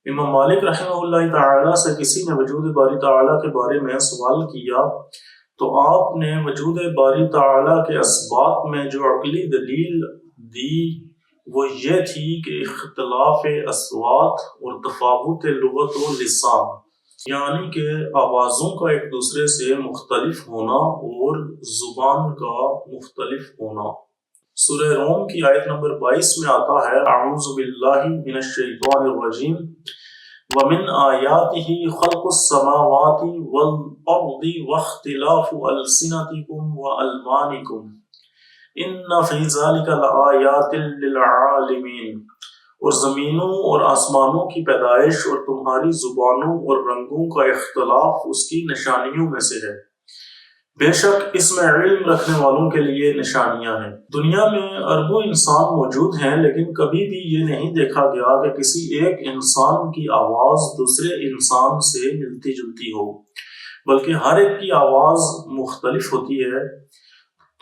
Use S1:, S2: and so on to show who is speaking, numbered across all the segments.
S1: امام مالک رحمہ اللہ تعالیٰ سے کسی نے وجود باری تعالیٰ کے بارے میں سوال کیا تو آپ نے وجود باری تعالیٰ کے اسبات میں جو عقلی دلیل دی وہ یہ تھی کہ اختلاف اصوات اور تفاوت لغت و لسان، یعنی کہ آوازوں کا ایک دوسرے سے مختلف ہونا اور زبان کا مختلف ہونا۔ سورہ روم کی آیت نمبر 22 میں آتا ہے اعوذ باللہ من الشیطان الرجیم وَمِنْ آيَاتِهِ خَلْقُ السَّمَاوَاتِ وَالْأَرْضِ وَاخْتِلَافُ أَلْسِنَتِكُمْ وَأَلْوَانِكُمْ إِنَّ فِي ذَلِكَ لَآيَاتٍ لِلْعَالِمِينَ، اور زمینوں اور آسمانوں کی پیدائش اور تمہاری زبانوں اور رنگوں کا اختلاف اس کی نشانیوں میں سے ہے، بے شک اس میں علم رکھنے والوں کے لیے نشانیاں ہیں۔ دنیا میں اربوں انسان موجود ہیں، لیکن کبھی بھی یہ نہیں دیکھا گیا کہ کسی ایک انسان کی آواز دوسرے انسان سے ملتی جلتی ہو، بلکہ ہر ایک کی آواز مختلف ہوتی ہے۔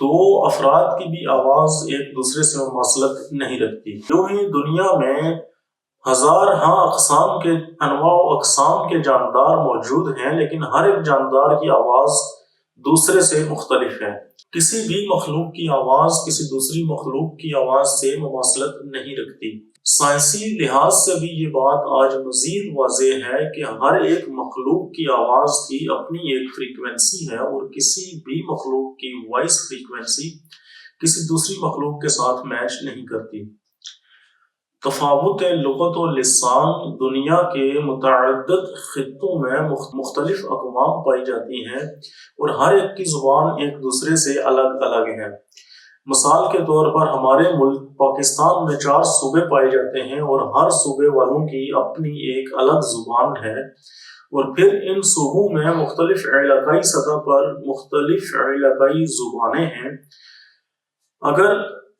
S1: دو افراد کی بھی آواز ایک دوسرے سے مماثلت نہیں رکھتی۔ یوں ہی دنیا میں ہزارہا اقسام کے انواع و اقسام کے جاندار موجود ہیں، لیکن ہر ایک جاندار کی آواز دوسرے سے مختلف ہے۔ کسی بھی مخلوق کی آواز کسی دوسری مخلوق کی آواز سے مماثلت نہیں رکھتی۔ سائنسی لحاظ سے بھی یہ بات آج مزید واضح ہے کہ ہر ایک مخلوق کی آواز کی اپنی ایک فریکوینسی ہے اور کسی بھی مخلوق کی وائس فریکوینسی کسی دوسری مخلوق کے ساتھ میچ نہیں کرتی۔ تفاوت لغت و لسان، دنیا کے متعدد خطوں میں مختلف اقوام پائی جاتی ہیں اور ہر ایک کی زبان ایک دوسرے سے الگ الگ ہے۔ مثال کے طور پر ہمارے ملک پاکستان میں 4 صوبے پائے جاتے ہیں اور ہر صوبے والوں کی اپنی ایک الگ زبان ہے، اور پھر ان صوبوں میں مختلف علاقائی سطح پر مختلف علاقائی زبانیں ہیں۔ اگر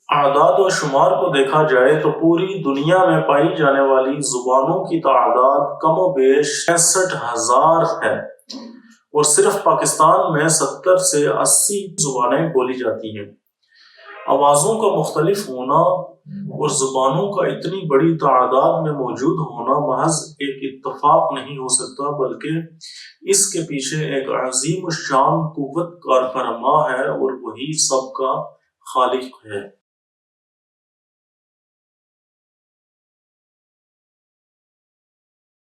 S1: اعداد و شمار کو دیکھا جائے تو پوری دنیا میں پائی جانے والی زبانوں کی تعداد کم و بیش 66,000 ہے، اور صرف پاکستان میں 70 سے 80 زبانیں بولی جاتی ہیں۔ آوازوں کا مختلف ہونا اور زبانوں کا اتنی بڑی تعداد میں موجود ہونا محض ایک اتفاق نہیں ہو سکتا، بلکہ اس کے پیچھے ایک عظیم الشان قوت کارفرما ہے، اور وہی سب کا خالق ہے۔